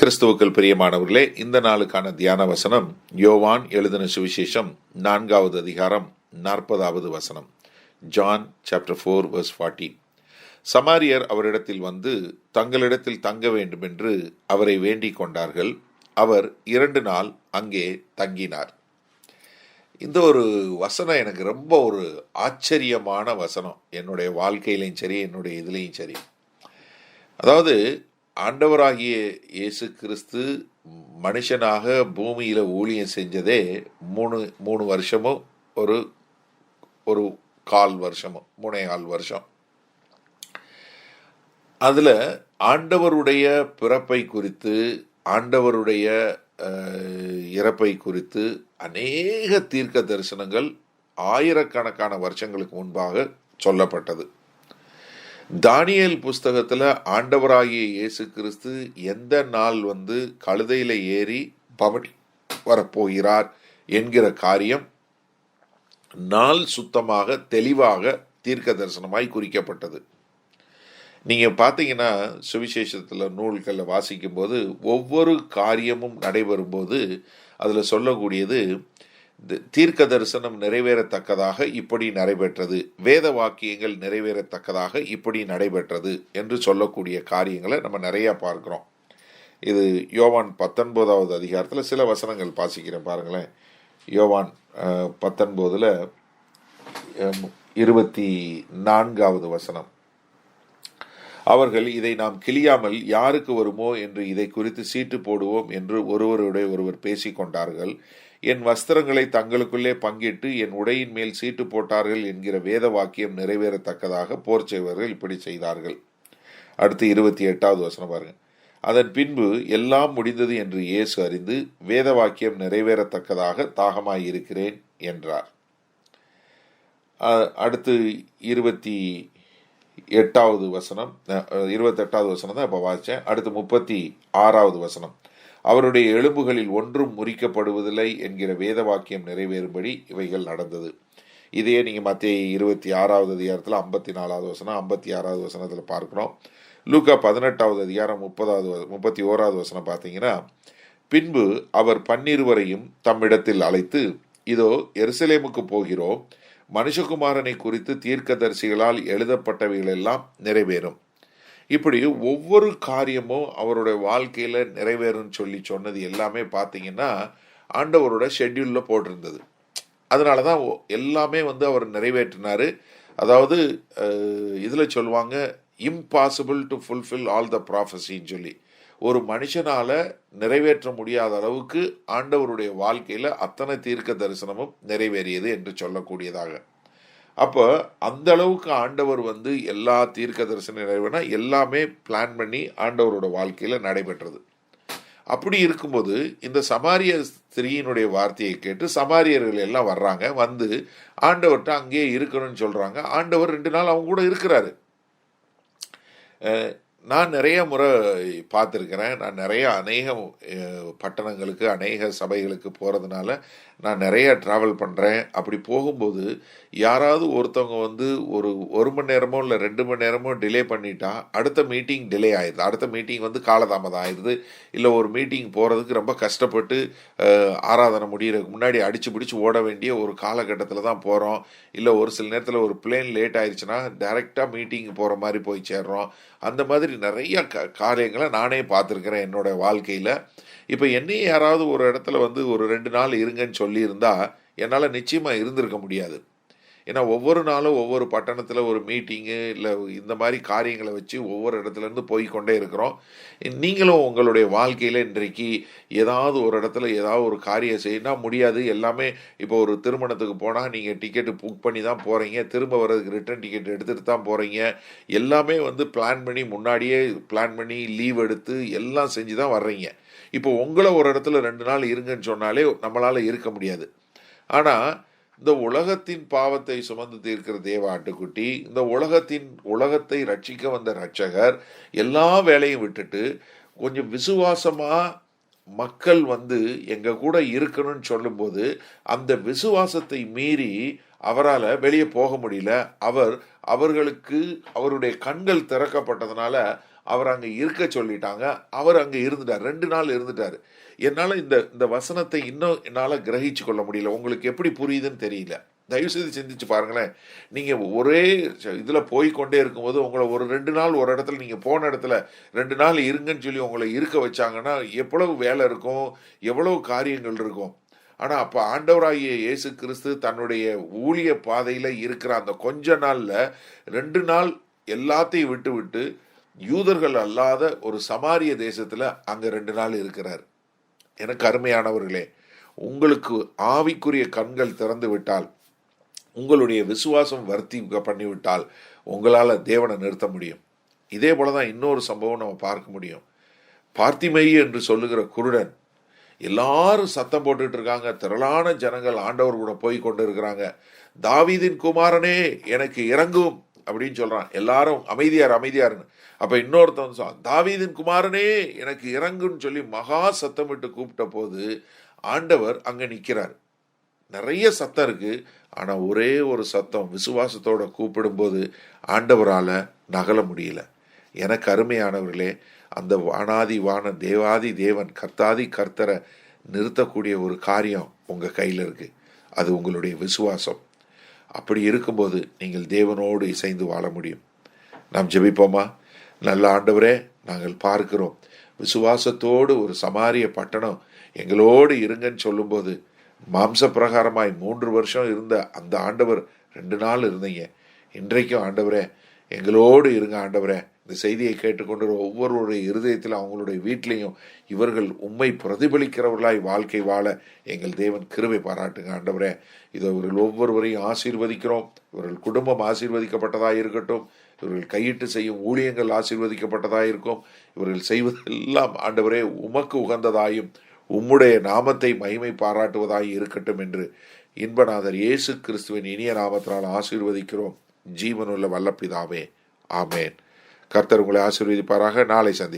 கிறிஸ்துவுக்குள் பிரியமானவர்களே, இந்த நாளுக்கான தியான வசனம் யோவான் எழுதின சுவிசேஷம் 4வது அதிகாரம் 40வது வசனம். John chapter 4 verse 40. சமாரியர் அவரிடத்தில் வந்து தங்களிடத்தில் தங்க வேண்டும் என்று அவரை வேண்டிக் கொண்டார்கள். அவர் 2 நாள் அங்கே தங்கினார். இந்த ஒரு வசனம் எனக்கு ரொம்ப ஒரு ஆச்சரியமான வசனம். என்னுடைய வாழ்க்கையிலையும் சரி, என்னுடைய இதுலேயும் சரி. அதாவது ஆண்டவராகிய இயேசு கிறிஸ்து மனுஷனாக பூமியில் ஊழியம் செஞ்சதே மூணு வருஷமும் ஒரு கால் வருஷமும் 3.25 வருஷம். அதில் ஆண்டவருடைய பிறப்பை குறித்து, ஆண்டவருடைய இறப்பை குறித்து அநேக தீர்க்க தரிசனங்கள் ஆயிரக்கணக்கான வருஷங்களுக்கு முன்பாக சொல்லப்பட்டது. தானியேல் புஸ்தகத்தில் ஆண்டவராகிய இயேசு கிறிஸ்து எந்த நாள் வந்து கழுதையில் ஏறி பவனி வரப்போகிறார் என்கிற காரியம் நாள் சுத்தமாக தெளிவாக தீர்க்க தரிசனமாய் குறிக்கப்பட்டது. நீங்கள் பார்த்தீங்கன்னா சுவிசேஷத்தில் நூல்களில் வாசிக்கும்போது ஒவ்வொரு காரியமும் நடைபெறும்போது அதில் சொல்லக்கூடியது தீர்க்க தரிசனம் நிறைவேறத்தக்கதாக இப்படி நடைபெற்றது, வேத வாக்கியங்கள் நிறைவேறத்தக்கதாக இப்படி நடைபெற்றது என்று சொல்லக்கூடிய காரியங்களை நம்ம நிறையா பார்க்குறோம். இது யோவான் 19வது அதிகாரத்தில் சில வசனங்கள் வாசிக்கிறேன் பாருங்களேன். யோவான் 19 24வது வசனம். அவர்கள் இதை நாம் கிழியாமல் யாருக்கு வருமோ என்று இதை குறித்து சீட்டு போடுவோம் என்று ஒருவருடைய ஒருவர் பேசிக்கொண்டார்கள். என் வஸ்திரங்களை தங்களுக்குள்ளே பங்கிட்டு என் உடையின் மேல் சீட்டு போட்டார்கள் என்கிற வேத வாக்கியம் நிறைவேறத்தக்கதாக போர் செய்வர்கள் இப்படி செய்தார்கள். அடுத்து 28வது வசனம் பாருங்க. அதன் பின்பு எல்லாம் முடிந்தது என்று இயேசு அறிந்து வேத வாக்கியம் நிறைவேறத்தக்கதாக தாகமாயிருக்கிறேன் என்றார். அடுத்து 28வது வசனம், 28வது வசனம் தான் இப்போ வாசித்தேன். அடுத்து 36வது வசனம். அவருடைய எலும்புகளில் ஒன்றும் முறிக்கப்படுவதில்லை என்கிற வேத வாக்கியம் நிறைவேறும்படி இவைகள் நடந்தது. இதையே நீங்கள் மத்தேயு 26வது அதிகாரத்தில் 54வது வசனம், 56வது வசனத்தில் பார்க்குறோம். லூக்கா 18வது அதிகாரம் 31வது வசனம் பார்த்தீங்கன்னா, பின்பு அவர் 12 தம்மிடத்தில் அழைத்து, இதோ எருசலேமுக்கு போகிறோம், மனுஷகுமாரனை குறித்து தீர்க்கதரிசிகளால் எழுதப்பட்டவைகளெல்லாம் நிறைவேறும். இப்படி ஒவ்வொரு காரியமும் அவருடைய வாழ்க்கையில் நிறைவேறும்னு சொன்னது எல்லாமே பார்த்தீங்கன்னா ஆண்டவரோட ஷெட்யூலில் போட்டிருந்தது. அதனால தான் எல்லாமே வந்து அவர் நிறைவேற்றினார். அதாவது இதில் சொல்லுவாங்க impossible to fulfil all the ப்ராஃபஸின்னு சொல்லி, ஒரு மனுஷனால் நிறைவேற்ற முடியாத அளவுக்கு ஆண்டவருடைய வாழ்க்கையில் அத்தனை தீர்க்க தரிசனமும் நிறைவேறியது என்று சொல்லக்கூடியதாக. அப்போ அந்த அளவுக்கு ஆண்டவர் வந்து எல்லா தீர்க்க தரிசனம் நிறைவேறினா எல்லாமே பிளான் பண்ணி ஆண்டவரோட வாழ்க்கையில் நடைபெற்றது. அப்படி இருக்கும்போது இந்த சமாரிய ஸ்திரீயினுடைய வார்த்தையை கேட்டு சமாரியர்கள் எல்லாம் வர்றாங்க. வந்து ஆண்டவர்கிட்ட அங்கேயே இருக்கணும்னு சொல்கிறாங்க. ஆண்டவர் 2 நாள் அவங்க கூட இருக்கிறாரு. நான் நிறைய முறை பார்த்துருக்கிறேன். நான் அநேக பட்டணங்களுக்கு, அநேக சபைகளுக்கு போகிறதுனால நான் நிறைய ட்ராவல் பண்ணுறேன். அப்படி போகும்போது யாராவது ஒருத்தவங்க வந்து ஒரு மணி நேரமோ இல்லை 2 மணி நேரமோ டிலே பண்ணிட்டா அடுத்த மீட்டிங் டிலே ஆயிடுது, அடுத்த மீட்டிங் வந்து காலதாமதம் ஆயிடுது. இல்லை ஒரு மீட்டிங் போகிறதுக்கு ரொம்ப கஷ்டப்பட்டு ஆராதனை முடிகிறதுக்கு முன்னாடி அடித்து பிடிச்சி ஓட வேண்டிய ஒரு காலகட்டத்தில் தான் போகிறோம். இல்லை ஒரு சில நேரத்தில் ஒரு பிளேன் லேட் ஆயிடுச்சுன்னா டைரெக்டாக மீட்டிங் போகிற மாதிரி போய் சேர்றோம். அந்த மாதிரி நிறைய காரியங்களை நானே பார்த்துருக்கிறேன் என்னோட வாழ்க்கையில். இப்போ என்னையே யாராவது ஒரு இடத்துல வந்து ஒரு 2 நாள் இருங்கன்னு சொல்லியிருந்தா என்னால் நிச்சயமாக இருந்திருக்க முடியாது. ஏன்னா ஒவ்வொரு நாளும் ஒவ்வொரு பட்டணத்தில் ஒரு மீட்டிங்கு இல்லை இந்த மாதிரி காரியங்களை வச்சு ஒவ்வொரு இடத்துலேருந்து போய்கொண்டே இருக்கிறோம். நீங்களும் உங்களுடைய வாழ்க்கையில் இன்றைக்கு ஏதாவது ஒரு இடத்துல ஏதாவது ஒரு காரியம் செய்யணும்னா முடியாது. எல்லாமே இப்போ ஒரு திருமணத்துக்கு போனால் நீங்கள் டிக்கெட்டு புக் பண்ணி தான் போகிறீங்க, திரும்ப வர்றதுக்கு ரிட்டர்ன் டிக்கெட் எடுத்துகிட்டு தான் போகிறீங்க. எல்லாமே வந்து பிளான் பண்ணி முன்னாடியே பிளான் பண்ணி லீவ் எடுத்து எல்லாம் செஞ்சு தான் வர்றீங்க. இப்போ உங்களை ஒரு இடத்துல 2 நாள் இருங்கன்னு சொன்னாலே நம்மளால் இருக்க முடியாது. ஆனால் இந்த உலகத்தின் பாவத்தை சுமந்து தீர்க்கிற தேவ ஆட்டுக்குட்டி, இந்த உலகத்தை ரட்சிக்க வந்த ரட்சகர் எல்லா வேலையும் விட்டுட்டு கொஞ்சம் விசுவாசமாக மக்கள் எங்க கூட இருக்கணும்னு சொல்லும்போது அந்த விசுவாசத்தை மீறி அவரால் வெளியே போக முடியல. அவர்களுக்கு அவருடைய கண்கள் திறக்கப்பட்டதுனால அவர் அங்க இருக்க சொல்லிட்டாங்க. அவர் அங்க இருந்துட்டார். 2 நாள் இருந்துட்டாரு. என்னால இந்த இந்த வசனத்தை இன்னும் என்னால கிரகிச்சு கொள்ள முடியல. உங்களுக்கு எப்படி புரியுதுன்னு தெரியல. தயவு செய்து சிந்திச்சு பாருங்களேன். நீங்க ஒரே இதுல போய்க்கொண்டே இருக்கும்போது உங்களை ஒரு 2 நாள் ஒரு இடத்துல, நீங்க போன இடத்துல 2 நாள் இருங்கன்னு சொல்லி உங்களை இருக்க வச்சாங்கன்னா எவ்வளவு வேலை இருக்கும், எவ்வளவு காரியங்கள் இருக்கும். ஆனா அப்ப ஆண்டவராகிய இயேசு கிறிஸ்து தன்னுடைய ஊழிய பாதையில இருக்கிற அந்த கொஞ்ச நாள்ல 2 நாள் எல்லாத்தையும் விட்டு விட்டு யூதர்கள் அல்லாத ஒரு சமாரிய தேசத்துல அங்க 2 நாள் இருக்கிறார். எனக்கு அருமையானவர்களே, உங்களுக்கு ஆவிக்குரிய கண்கள் திறந்து விட்டால், உங்களுடைய விசுவாசம் வர்த்தி பண்ணிவிட்டால் உங்களால தேவனை நிறுத்த முடியும். இதே போலதான் இன்னொரு சம்பவம் நம்ம பார்க்க முடியும். பார்த்திமேயு என்று சொல்லுகிற குருடன், எல்லாரும் சத்தம் போட்டுட்டு இருக்காங்க. திரளான ஜனங்கள் ஆண்டவர் கூட போய் கொண்டு இருக்கிறாங்க. தாவீதின் குமாரனே எனக்கு இறங்கும் அப்படின்னு சொல்றான். எல்லாரும் அமைதியாருன்னு. அப்ப இன்னொருத்தன் சொல்றான், தாவீதின் குமாரனே எனக்கு இறங்குன்னு சொல்லி மகா சத்தமிட்டு கூப்பிட்ட போது ஆண்டவர் அங்க நிக்கிறார். நிறைய சத்தம் இருக்கு. ஆனா ஒரே ஒரு சத்தம், விசுவாசத்தோட கூப்பிடும்போது ஆண்டவரால நகல முடியல. எனக்கு அருமையானவர்களே, அந்த வானாதி வான தேவாதி தேவன் கர்த்தாதி கர்த்தரை நிறுத்தக்கூடிய ஒரு காரியம் உங்க கையில இருக்கு. அது உங்களுடைய விசுவாசம். அப்படி இருக்கும்போது நீங்கள் தேவனோடு இசைந்து வாழ முடியும். நாம் ஜெபிப்போமா? நல்ல ஆண்டவரே, நாங்கள் பார்க்கிறோம், விசுவாசத்தோடு ஒரு சமாரிய பட்டணம் எங்களோடு இருங்கன்னு சொல்லும்போது, மாம்ச பிரகாரமாய் 3 வருஷம் இருந்த அந்த ஆண்டவர் 2 நாள் இருந்தீங்க. இன்றைக்கும் ஆண்டவரே எங்களோடு இருங்க. ஆண்டவரே, இந்த செய்தியை கேட்டுக்கொண்டு ஒவ்வொருவருடைய இருதயத்தில், அவங்களுடைய வீட்டிலையும் இவர்கள் உம்மை பிரதிபலிக்கிறவர்களாய் வாழ்க்கை வாழ எங்கள் தேவன் கிருபை பாராட்டுங்க. ஆண்டவரே, இதோ இவர்கள் ஒவ்வொருவரையும் ஆசீர்வதிக்கிறோம். இவர்கள் குடும்பம் ஆசீர்வதிக்கப்பட்டதாக இருக்கட்டும். இவர்கள் கையிட்டு செய்யும் ஊழியங்கள் ஆசீர்வதிக்கப்பட்டதாக இருக்கும். இவர்கள் செய்வதெல்லாம் ஆண்டவரே உமக்கு உகந்ததாயும் உம்முடைய நாமத்தை மகிமை பாராட்டுவதாய் இருக்கட்டும் என்று இன்பநாதர் இயேசு கிறிஸ்துவின் இனிய நாமத்தினால் ஆசீர்வதிக்கிறோம். ஜீவனுள்ள வல்ல பிதாவே, ஆமேன். கர்த்தர் உங்களை ஆசீர்வதிப்பாராக. நாளை சந்திப்போம்.